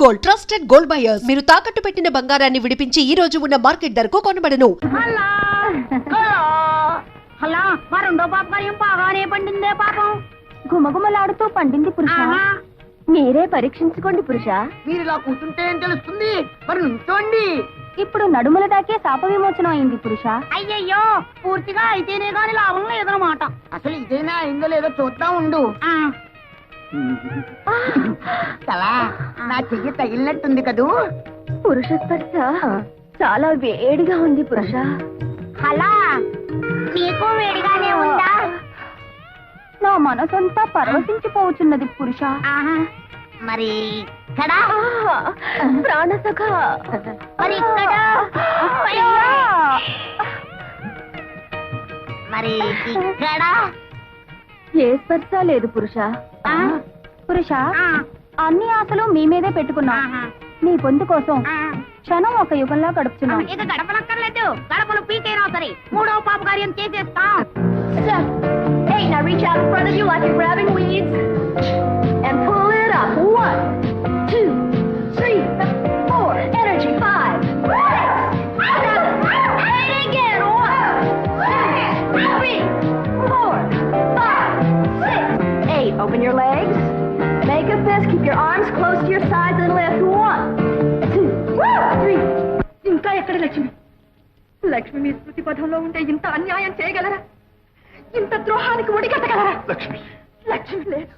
Gold, trusted gold buyers. మీరు తాకట్టు పెట్టిన బంగారాన్ని విడిపించి ఈ రోజు ఉన్న మార్కెట్ ధరకు కొనబడను. అలా మా రెండో పాప ఏం బాగానే పండిందే పాపం. గుమగుమలాడుతూ పండింది పురుష. మీరే పరీక్షించుకోండి పురుష. మీరు ఇలా కూర్చుంటే ఏం తెలుస్తుంది? మరి నుంచోండి. ఇప్పుడు నడుముల దాకే శాప విమోచనం అయింది పురుష. అయ్యయ్యో, పూర్తిగా అయితేనే గాని లాభం లేదన్నమాట. అసలు ఇదేనా అయిందో లేదో చూద్దాం ఉండు. చాలా నా చెయ్యి తగిలినట్టుంది కదూ. పురుష స్పర్శ చాలా వేడిగా ఉంది పురుష. అలా నీకు వేడిగానే ఉందా? నా మనసంతా పరవశించిపోతున్నది పురుష. మరి ఇక్కడ ప్రాణసఖ మరి ఇక్కడ మరి ఇక్కడ ఏ స్పర్శ లేదు పురుష. పురుష, అన్ని ఆశలు మీ మీదే పెట్టుకున్నా. మీ పొందు కోసం క్షణం ఒక యుగంలా గడుపుతున్నాం. ఇక గడపనక్కర్లేదు, గడపలు పీకైనా సరే మూడవ పాప కార్యం చేసేస్తా. Hey, now reach out in front of you like you're grabbing weeds and pull it up. 1, 2, 3, 4, energy, 5, 6, 7, 8 again. 1, 2, 3, 4, 5, 6, 8. Open your legs. Make a fist. Keep your arms close to your sides and lift. 1, 2, 3. ఇంకా ఎక్కడ లక్ష్మి? లక్ష్మి మీ స్మృతి పథంలో ఉంటే ఇంత అన్యాయం చేయగలరా? ఇంత ద్రోహానికి ఒడిగట్టగలరా? లక్ష్మి లక్ష్మి లేదు.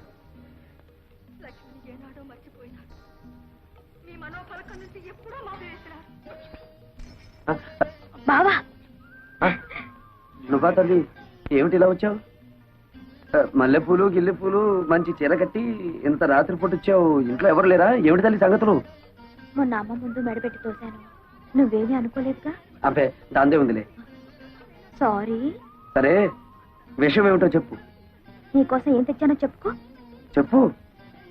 లక్ష్మిని ఏనాడో మర్చిపోయినాడు. మీ మనోఫలకం నుంచి ఎప్పుడో మావేసినారు. బావా, నువ్వా తల్లి? ఏమిటి ఇలా వచ్చావు? మల్లెపూలు గిల్లెపూలు మంచి చీర కట్టి ఇంత రాత్రిపూట వచ్చావు. ఇంట్లో ఎవరు లేరా? ఏమిటి తల్లి సంగతులు? మొన్న అమ్మ ముందు మెడపెట్టి తోశాను. నువ్వేమీ అనుకోలేదుగా? అబ్బే, దాందే ఉందిలే. సారీ. సరే, విషయం ఏమిటో చెప్పు. నీకోసం ఏం తెచ్చానో చెప్పుకో. చెప్పు.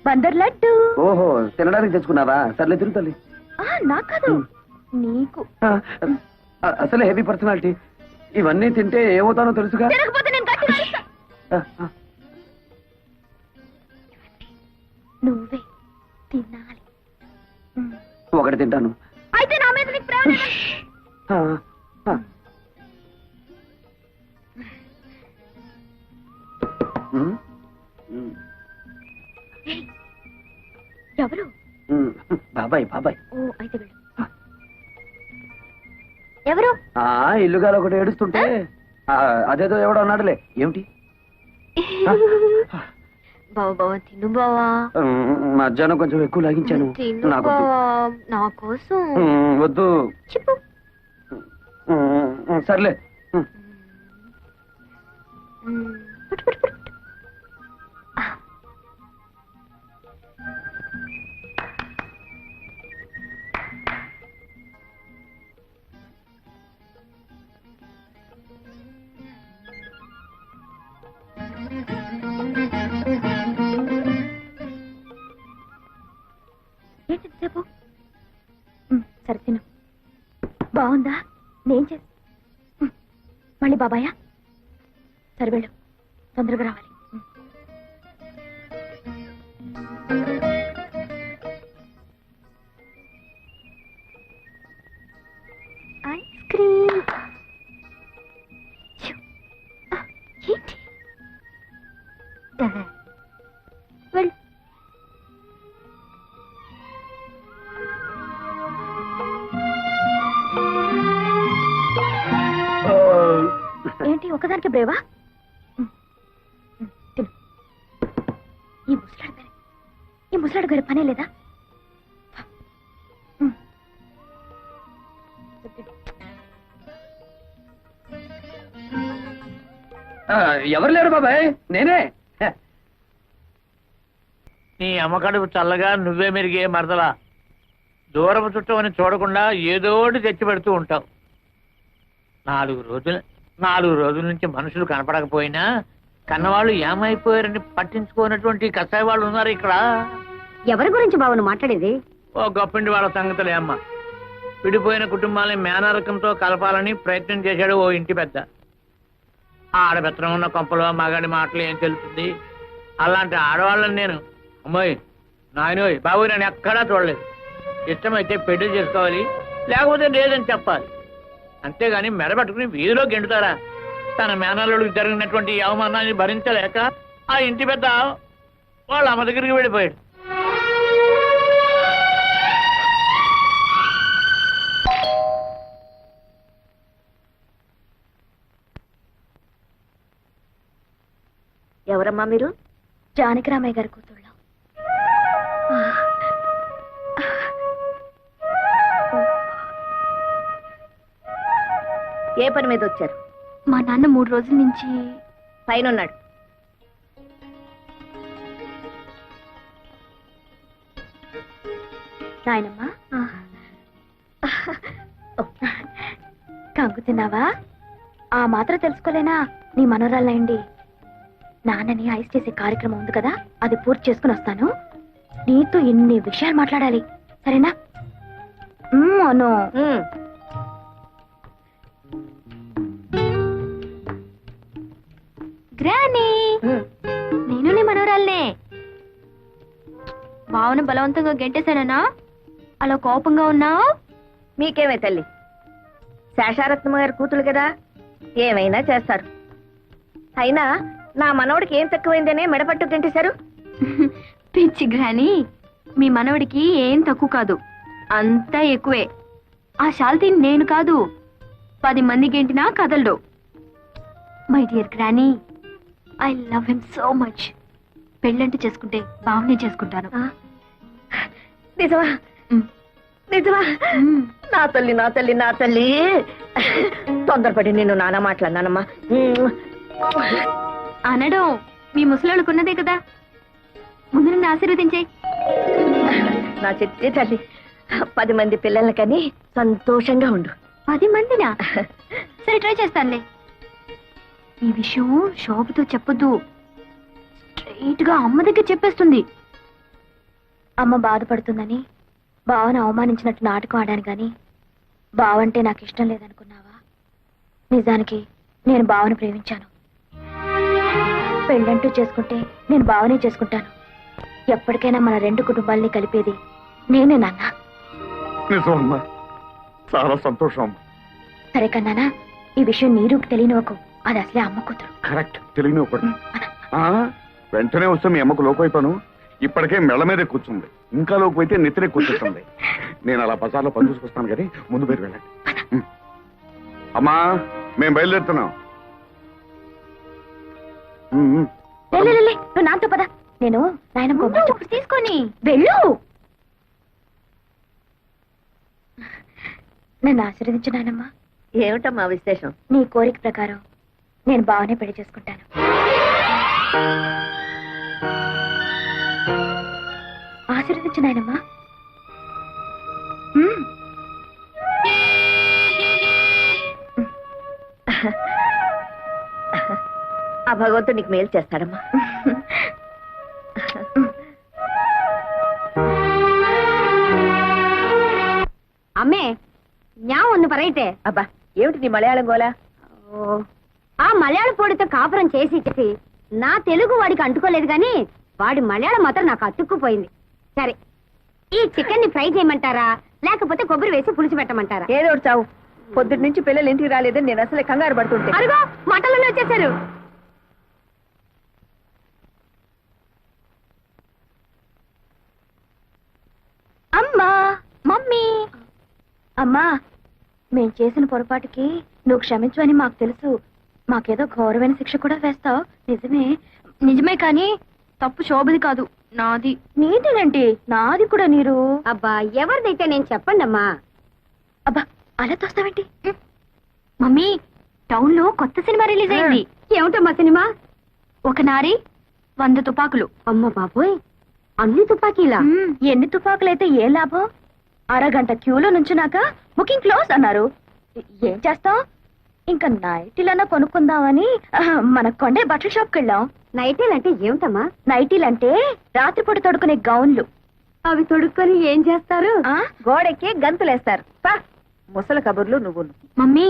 బందర్ లడ్డు. ఓహో, తినడానికి తెచ్చుకున్నావా? సర్లే తిరుగు తల్లి. నాకు కాదు, నీకు. అసలే హెవీ పర్సనాలిటీ. ఇవన్నీ తింటే ఏమవుతానో తెలుసుగా. తినకపోతే నేను గట్టిగా అరుస్తా. నువ్వే తినాలి. ఒకటి తింటాను. అయితే నా మీద నీకు ప్రేమ లేదా? ఎవరు? బాబాయ్. బాబాయ్. ఓ, అయితే వెళ్ళు. ఎవరు? ఇల్లుగాలు ఒకటి ఏడుస్తుంటే అదేదో ఎవడో అన్నాడులే. ఏమిటి? బావా బావా తిను బావా. మధ్యాహ్నం కొంచెం ఎక్కువ లాగించాను. నాకు నా కోసం వద్దు. చెప్పు. సర్లే. ఏంటి చెప్పు. సరే తిను. బాగుందా? నేను చేస్తా. మళ్ళీ బాబాయా? సరే వెళ్ళు, తొందరగా రావాలి. Ice cream. ఏంటి? వెళ్ళు. ఏంటి ఒకదానికి బ్రేవా? తిను. ఈ ముసలాడు గారి పనే లేదా? ఎవరు లేరు బాబాయ్, నేనే. నీ అమ్మకడుపు చల్లగా నువ్వే మెరిగే మరదలా. దూరపు చుట్టమని చూడకుండా ఏదోటి తెచ్చి పెడుతూ ఉంటావు. 4 రోజుల నుంచి మనుషులు కనపడకపోయినా కన్నవాళ్ళు ఏమైపోయారని పట్టించుకోనటువంటి కసాయి వాళ్ళు ఉన్నారు ఇక్కడ. ఎవరి గురించి బావను మాట్లాడేది? ఓ గొప్పిండి వాళ్ళ సంగతులే అమ్మ. విడిపోయిన కుటుంబాలని మేనరకంతో కలపాలని ప్రయత్నం చేశాడు ఓ ఇంటి పెద్ద. ఆడబెత్తనం ఉన్న కొంపలో మగాడి మాటలు ఏం తెలుస్తుంది? అలాంటి ఆడవాళ్ళని నేను అమ్మాయి నాయనోయ్ బాబు నేను ఎక్కడా చూడలేదు. ఇష్టమైతే పెళ్లి చేసుకోవాలి, లేకపోతే లేదని చెప్పాలి. అంతేగాని మెడబట్టుకుని వీధిలో గెంటుతారా? తన మేనల్లుడికి జరిగినటువంటి ఈ అవమానాన్ని భరించలేక ఆ ఇంటి పెద్ద వాళ్ళ అమ్మ దగ్గరికి వెళ్ళిపోయాడు. ఎవరమ్మా మీరు? జానకిరామయ్య గారి కూతుళ్ళం. ఏ పని మీద వచ్చారు? మా నాన్న 3 రోజుల నుంచి పైన ఉన్నాడు. నాయనమ్మా కంగు తిన్నావా? ఆ మాత్రం తెలుసుకోలేనా? నీ మనోరాలయండి. నాన్నని ఐస్ చేసే కార్యక్రమం ఉంది కదా, అది పూర్తి చేసుకుని వస్తాను. నీతో ఎన్ని విషయాలు మాట్లాడాలి, సరేనా? అను గ్రానీ, నేను నీ మనోరాలనే. భావన బలవంతంగా గెంటేశానా? అలా కోపంగా ఉన్నావు? మీకేమే తల్లి, శేషారత్నమ్మ గారి కూతురు కదా, ఏమైనా చేస్తారు. అయినా నా మనవడికి ఏం తక్కువైందనే మెడపట్టు గంటేశారు. పిచ్చి గ్రానీ, మీ మనవడికి ఏం తక్కువ కాదు, అంతా ఎక్కువే. ఆ శాల్తీ నేను కాదు, 10 మంది గెంటినా కదలడు. My dear granny, I love him so much. పెళ్ళంటూ చేసుకుంటే బావనే చేసుకుంటాను. నిజమా? నిజమా? నా తల్లి, నా తల్లి, నా తల్లి. తొందరపడి నిన్ను నాన్న మాట్లాడినానమ్మా. అనడం మీ ముసలోళ్ళకున్నదే కదా, ముందు నన్ను ఆశీర్వదించే. నా చిట్టి తల్లి, 10 మంది పిల్లల్ని కని సంతోషంగా ఉండు. 10 మందినా? సరే, ట్రై చేస్తానులే. ఈ విషయం శోభతో చెప్పొద్దు, స్ట్రైట్ గా అమ్మ దగ్గర చెప్పేస్తుంది. అమ్మ బాధపడుతుందని బావను అవమానించినట్టు నాటకం ఆడాను గాని బావంటే నాకు ఇష్టం లేదనుకున్నావా? నిజానికి నేను బావను ప్రేమించాను. పెళ్ళంటూ చేసుకుంటే నేను బావనే చేసుకుంటాను. ఎప్పటికైనా మన 2 కుటుంబాల్ని కలిపేది నేనే నాన్న. నిజమమ్మా, చాలా సంతోషం అమ్మా. సరే కన్నానా, ఈ విషయం నీరుకు తెలియనివ్వకు, అది అసలే అమ్మ కూతురు. కరెక్ట్, తెలియని ఒకటి. వెంటనే వస్తే మీ అమ్మకు లోపైపోయాను. ఇప్పటికే మెళ్ళ మీదే కూర్చుంది, ఇంకా లోపైతే నెత్తినే కూర్చుంటుంది. నేను అలా బజార్లో పని చూసుకొస్తాను కానీ ముందు మీరు వెళ్ళండి. అమ్మా, మేము బయలుదేరుతున్నాం. నువ్వు నాతో పద, నేను నాయన తీసుకొని వెళ్ళు. నన్ను ఆశీర్వదించు నాయనమ్మా. ఏమిటమ్మా విశేషం? నీ కోరిక ప్రకారం నేను బావనే పెళ్లి చేసుకుంటాను. ఆశీర్వదించు నాయనమ్మా. ఆ భగవంతుడు నీకు మేలు చేస్తాడమ్మా. అమ్మే ஞா ஒண்ணு பரையிட்டே. అబ్బా, ఏమిటి నీ మలయాళం గోలా? ఆ మలయాళ పొడితో కాపురం చేసి నా తెలుగు వాడికి అంటుకోలేదు గాని వాడి మలయాళం మాత్రం నాకు అతుక్కుపోయింది. సరే, ఈ చికెన్ ని ఫ్రై చేయమంటారా లేకపోతే కొబ్బరి వేసి పులుసు పెట్టమంటారా? ఏదో ఒకటి చావు. పొద్దుటి నుంచి పిల్లలు ఇంటికి రాలేదని నేను అసలే కంగారు పడుతుంటే. అరుగో మటన్లోనే వచ్చేసారు. అమ్మా, మమ్మీ. అమ్మా, మేం చేసిన పొరపాటుకి నువ్వు క్షమించవని మాకు తెలుసు. మాకేదో ఘోరమైన శిక్ష కూడా వేస్తావు. నిజమే. నిజమే కానీ తప్పు శోభది కాదు, నాది. నీదేనంటే నాది కూడా. నీరు అబ్బా, ఎవరిదైతే నేను చెప్పండి అమ్మా. అబ్బా, అలా తోస్తావేంటి? మమ్మీ, టౌన్ లో కొత్త సినిమా రిలీజ్ అయింది. ఏమిటమ్మా సినిమా? ఒక నారి 100 తుపాకులు. అమ్మ బాబోయ్, అన్ని తుపాకీలా? ఎన్ని తుపాకులైతే ఏ లాభం? అరగంట క్యూలో నుంచున్నాక బుకింగ్ క్లోజ్ అన్నారు. ఏం చేస్తాం? ఇంకా నైటీలన్నా కొనుక్కుందామని మన కొండే బట్టల షాప్కి వెళ్ళాం. నైటీలు అంటే ఏమిటమ్మా? నైటీలంటే రాత్రిపూట తొడుకునే గౌన్లు. అవి తొడుక్కొని ఏం చేస్తారు? గోడెక్కి గంతులేస్తారు. ముసల కబుర్లు నువ్వు. మమ్మీ,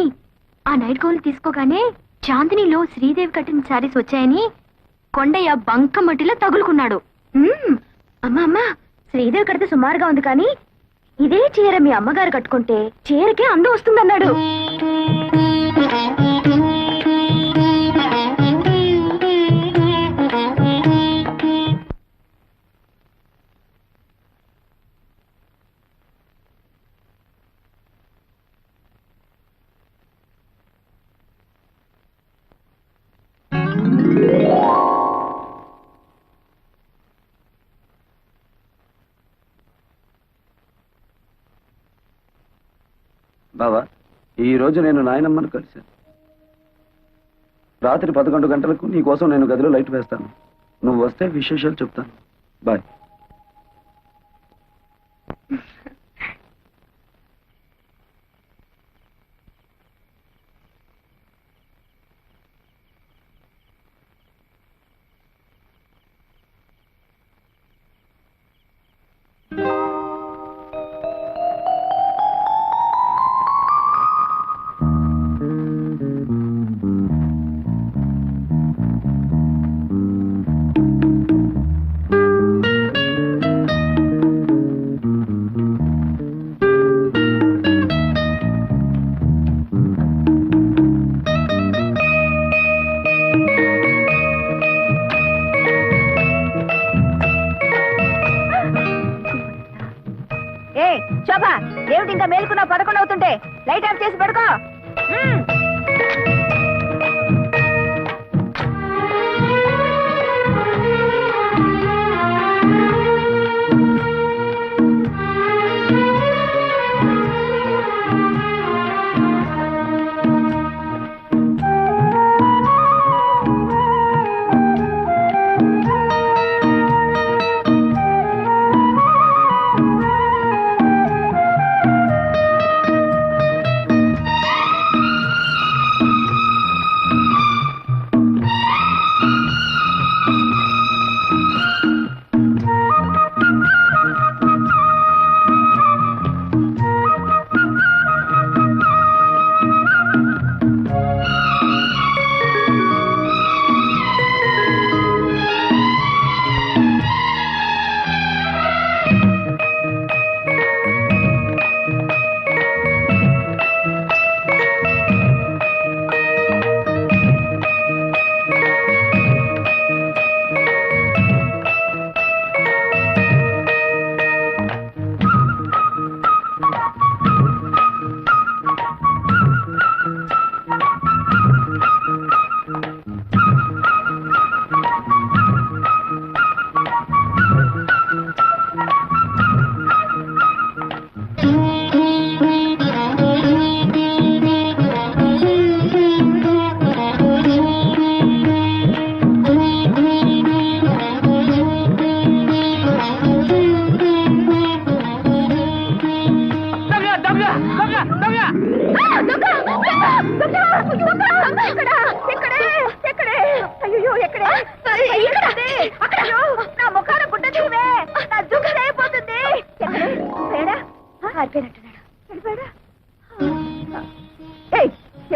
ఆ నైట్ గౌన్లు తీసుకోగానే చాందినిలో శ్రీదేవి కట్టిన శారీస్ వచ్చాయని కొండయ్య బంకమట్టిలో తగులుకున్నాడు. అమ్మా అమ్మా, శ్రీదేవి కడితే సుమారుగా ఉంది కానీ ఇదే చీర మీ అమ్మగారు కట్టుకుంటే చీరకే అందం వస్తుందన్నాడు. బావా, ఈ రోజు నేను నాయనమ్మను కలిశాను. రాత్రి 11 గంటలకు నీ కోసం నేను గదిలో లైట్ వేస్తాను. నువ్వు వస్తే విశేషాలు చెప్తాను. బాయ్. ఏ శోభ, ఏమిటి ఇంకా మేలుకున్నా? 11 అవుతుంటే లైట్ ఆఫ్ చేసి పడుకో.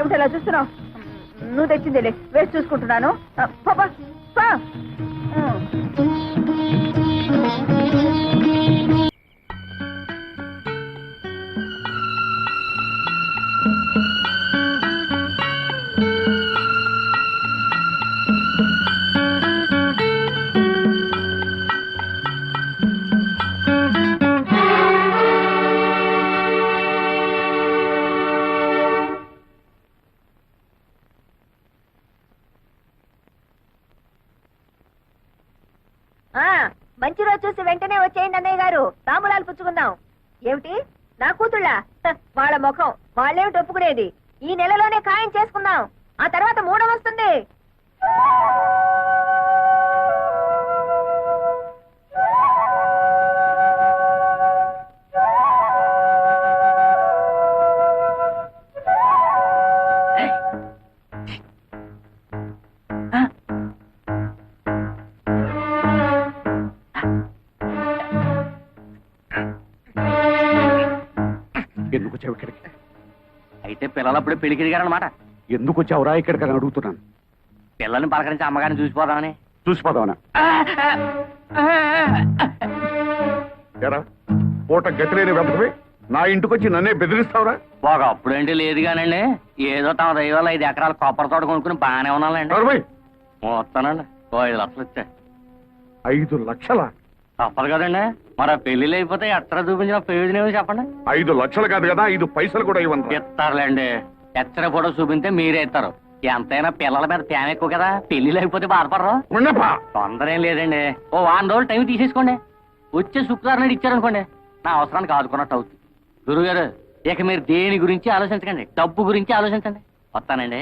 ఏమిటలా చూస్తున్నావు? నువ్వు తెచ్చిందేలే, వేసి చూసుకుంటున్నాను. పాపా మంచి రోజు చూసి వెంటనే వచ్చేయండి అన్నయ్య గారు, తాంబూలాలు పుచ్చుకుందాం. ఏమిటి నా కూతుళ్ళ? వాళ్ళ ముఖం వాళ్ళేమిటి ఒప్పుకునేది? ఈ నెలలోనే ఖాయం చేసుకుందాం, ఆ తర్వాత 3వ వస్తుంది. ఎందుకు వచ్చావు ఇక్కడికి? అయితే పిల్లలప్పుడు పెళ్లికి దిగారనమాట. ఎందుకు వచ్చావురా ఇక్కడికి అని అడుగుతున్నాను. పిల్లల్ని పలకరించి అమ్మగారిని చూసిపోదామని. చూసిపోదామనా? పూట గతిలేని వెతకవి నా ఇంటికొచ్చి నన్నే బెదిరిస్తావురా? ఒకప్పుడేంటి లేదు కానండి, ఏదో తమ దైవాలు 5 ఎకరాల కొబ్బరి తోట కొనుక్కుని బాగానే ఉన్నానండి. నోర్మై, వస్తానండి, 5 లక్షలు ఇచ్చా. 5 లక్షలా? తప్పదు కదండి, మరి పెళ్లిళ్ళు అయిపోతే ఎక్కడ చూపించిన ప్రయోజనం ఏమో చెప్పండి. 5 లక్షలు కాదు కదా, 5 పైసలు కూడా ఇవ్వను. ఇస్తారులేండి, ఎచ్చర ఫోటో చూపిస్తే మీరే ఇస్తారు. ఎంతైనా పిల్లల మీద ప్రేమ ఎక్కువ కదా, పెళ్లిళ్ళు అయిపోతే బాధపడరు. ఉండపా. తొందర ఏం లేదండి, ఓ 1 రోజులు టైం తీసేసుకోండి. వచ్చే శుక్రవారం నాడు ఇచ్చారనుకోండి, నా అవసరానికి ఆదుకున్నట్టు అవుతుంది. గురుగారు, ఇక మీరు దేని గురించి ఆలోచించకండి, డబ్బు గురించి ఆలోచించండి. వస్తానండి.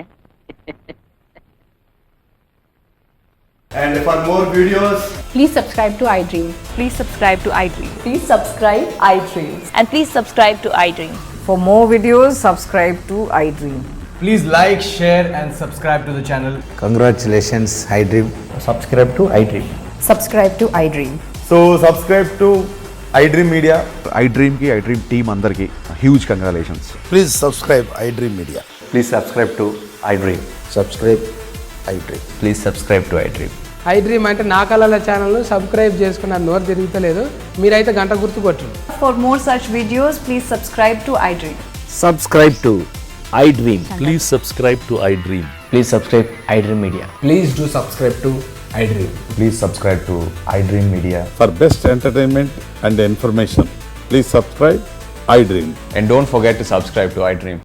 And for more videos, Please subscribe to iDream. Please subscribe to iDream. Please subscribe iDream. And please subscribe to iDream. For more videos, subscribe to iDream. please like, share and subscribe to the channel. Congratulations, iDream. Subscribe to iDream. Subscribe to iDream. So subscribe to iDream Media. iDream ki iDream team andarki huge congratulations. Please subscribe iDream Media. Please subscribe to iDream. Subscribe iDream. Please subscribe to iDream. iDream అంటే నా కళల channel subscribe చేసుకున్న నోరు తిరుగుతలేదు, మీరైతే గంట గుర్తు కొట్టండి. For more such videos, please subscribe to iDream. Subscribe to iDream. Please subscribe to iDream. Please subscribe iDream Media. Please do subscribe to iDream. Please subscribe to iDream Media. For best entertainment and information, please subscribe iDream. And don't forget to subscribe to iDream.